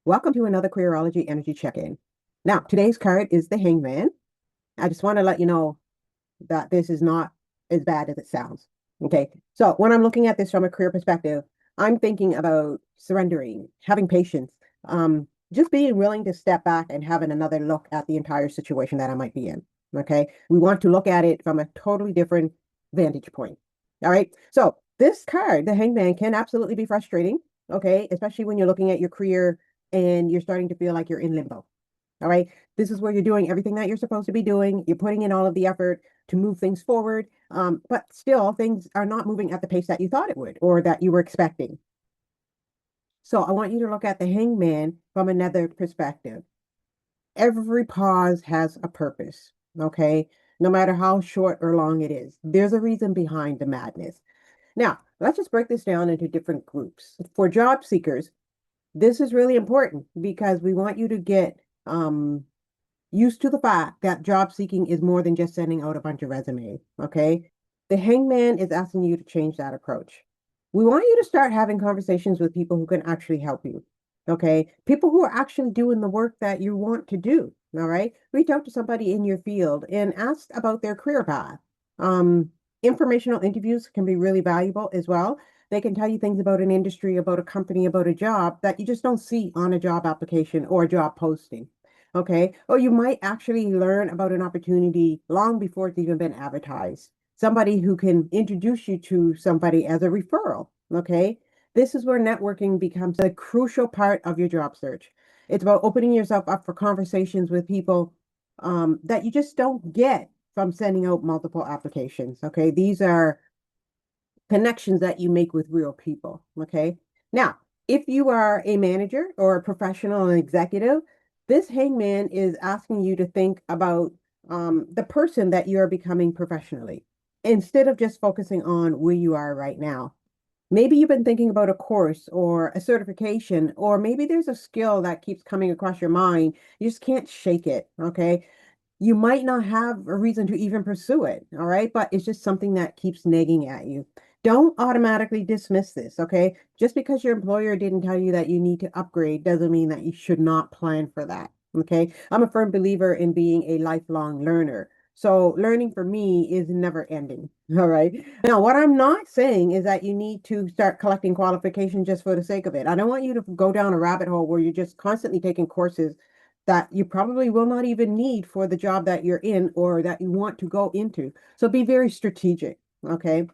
Welcome to another Careerology Energy Check-in. Now, today's card is the Hangman. I just want to let you know that this is not as bad as it sounds. Okay. So when I'm looking at this from a career perspective, I'm thinking about surrendering, having patience, just being willing to step back and having another look at the entire situation that I might be in. Okay. We want to look at it from a totally different vantage point. All right. So this card, the Hangman, can absolutely be frustrating. Okay. Especially when you're looking at your career and you're starting to feel like you're in limbo. All right. This is where you're doing everything that you're supposed to be doing. You're putting in all of the effort to move things forward. But still, things are not moving at the pace that you thought it would or that you were expecting. So I want you to look at the hangman from another perspective. Every pause has a purpose. Okay. No matter how short or long it is, there's a reason behind the madness. Now, let's just break this down into different groups. For job seekers, this is really important because we want you to get used to the fact that job seeking is more than just sending out a bunch of resumes. Okay. The hangman is asking you to change that approach. We want you to start having conversations with people who can actually help you. Okay. People who are actually doing the work that you want to do. All right. Reach out to somebody in your field and ask about their career path. Informational interviews can be really valuable as well. They can tell you things about an industry, about a company, about a job that you just don't see on a job application or a job posting. Okay. Or you might actually learn about an opportunity long before it's even been advertised. Somebody who can introduce you to somebody as a referral. Okay. This is where networking becomes a crucial part of your job search. It's about opening yourself up for conversations with people that you just don't get from sending out multiple applications. Okay. These are connections that you make with real people. Okay. Now, if you are a manager or a professional and executive, this hangman is asking you to think about the person that you're becoming professionally instead of just focusing on where you are right now. Maybe you've been thinking about a course or a certification, or maybe there's a skill that keeps coming across your mind. You just can't shake it. Okay. You might not have a reason to even pursue it, all right? But it's just something that keeps nagging at you. Don't automatically dismiss this, okay? Just because your employer didn't tell you that you need to upgrade doesn't mean that you should not plan for that, okay? I'm a firm believer in being a lifelong learner. So learning for me is never ending, all right? Now, what I'm not saying is that you need to start collecting qualifications just for the sake of it. I don't want you to go down a rabbit hole where you're just constantly taking courses that you probably will not even need for the job that you're in or that you want to go into. So be very strategic. Okay.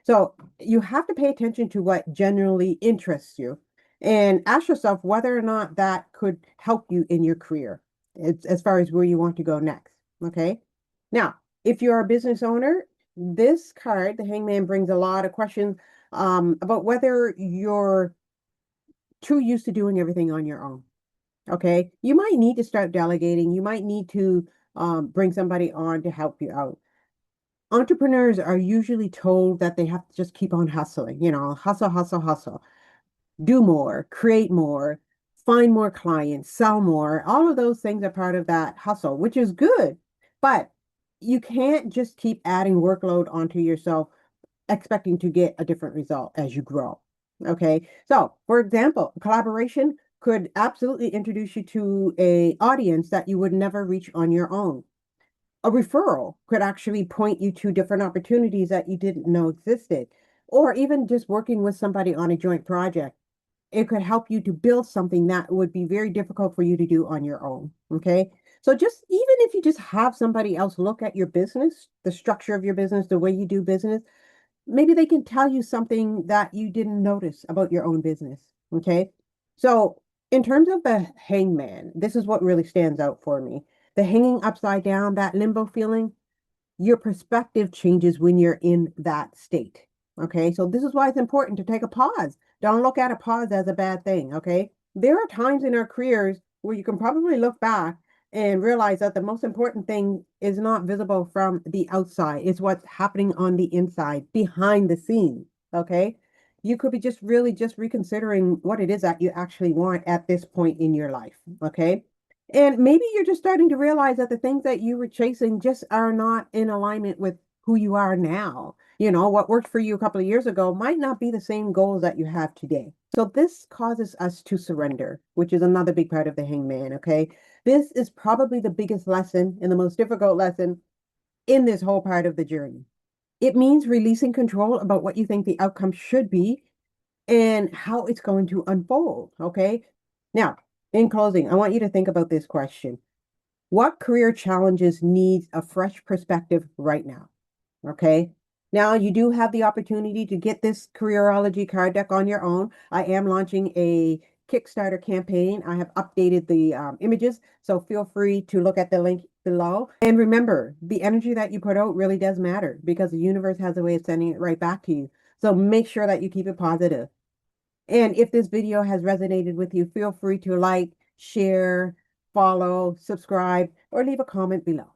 So you have to pay attention to what generally interests you and ask yourself whether or not that could help you in your career as far as where you want to go next. Okay. Now, if you're a business owner, this card, the hangman, brings a lot of questions about whether you're too used to doing everything on your own. Okay. You might need to start delegating. You might need to bring somebody on to help you out. Entrepreneurs are usually told that they have to just keep on hustling, hustle, hustle, hustle, do more, create more, find more clients, sell more. All of those things are part of that hustle, which is good. But you can't just keep adding workload onto yourself expecting to get a different result as you grow. Okay. So, for example, collaboration could absolutely introduce you to a audience that you would never reach on your own. A referral could actually point you to different opportunities that you didn't know existed, or even just working with somebody on a joint project. It could help you to build something that would be very difficult for you to do on your own. Okay. So just even if you just have somebody else look at your business, the structure of your business, the way you do business, maybe they can tell you something that you didn't notice about your own business. Okay. So, in terms of the hangman, this is what really stands out for me. The hanging upside down, that limbo feeling, your perspective changes when you're in that state. Okay. So, this is why it's important to take a pause. Don't look at a pause as a bad thing. Okay. There are times in our careers where you can probably look back and realize that the most important thing is not visible from the outside. It's what's happening on the inside, behind the scenes. Okay. You could be just really just reconsidering what it is that you actually want at this point in your life. Okay. And maybe you're just starting to realize that the things that you were chasing just are not in alignment with who you are now. What worked for you a couple of years ago might not be the same goals that you have today. So this causes us to surrender, which is another big part of the hangman, okay? This is probably the biggest lesson and the most difficult lesson in this whole part of the journey. It means releasing control about what you think the outcome should be and how it's going to unfold, okay? Now, in closing, I want you to think about this question. What career challenges needs a fresh perspective right now? Okay. Now you do have the opportunity to get this Careerology card deck on your own. I am launching a Kickstarter campaign. I have updated the images, so feel free to look at the link below. And remember, the energy that you put out really does matter because the universe has a way of sending it right back to you. So make sure that you keep it positive. And if this video has resonated with you, feel free to like, share, follow, subscribe, or leave a comment below.